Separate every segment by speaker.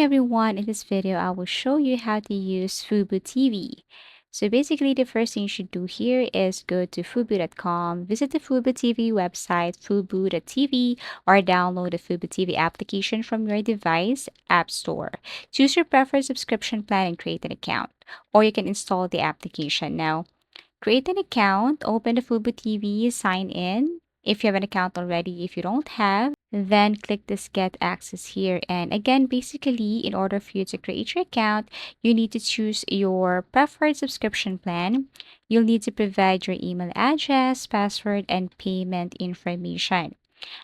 Speaker 1: everyone, in this video I will show you how to use Fubo TV. So basically the first thing you should do here is go to fubo.com, visit the Fubo TV website, fubo.tv, or download the Fubo TV application from your device app store. Choose your preferred subscription plan and create an account, or you can install the application. Now, create an account, open the Fubo TV, sign in. If you have an account already, if you don't have, then click this get access here. And again, basically, in order for you to create your account, you need to choose your preferred subscription plan. You'll need to provide your email address, password, and payment information.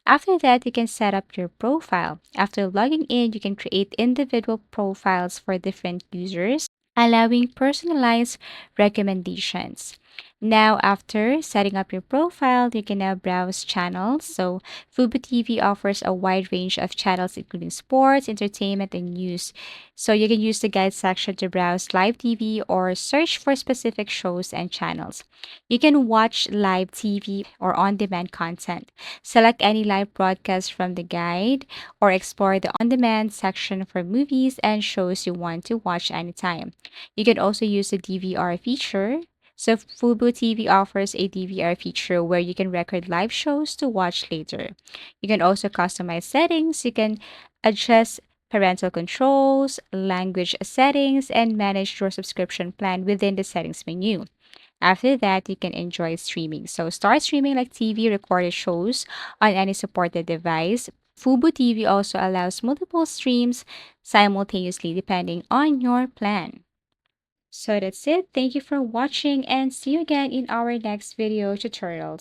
Speaker 1: After that, you can set up your profile. After logging in, you can create individual profiles for different users, allowing personalized recommendations. Now, after setting up your profile, you can now browse channels. So, Fubo TV offers a wide range of channels, including sports, entertainment, and news. So, you can use the guide section to browse live TV or search for specific shows and channels. You can watch live TV or on demand content. Select any live broadcast from the guide or explore the on demand section for movies and shows you want to watch anytime. You can also use the DVR feature. So Fubo TV offers a DVR feature where you can record live shows to watch later. You can also customize settings. You can adjust parental controls, language settings, and manage your subscription plan within the settings menu. After that, you can enjoy streaming. So start streaming like TV recorded shows on any supported device. Fubo TV also allows multiple streams simultaneously depending on your plan. So that's it. Thank you for watching and see you again in our next video tutorials.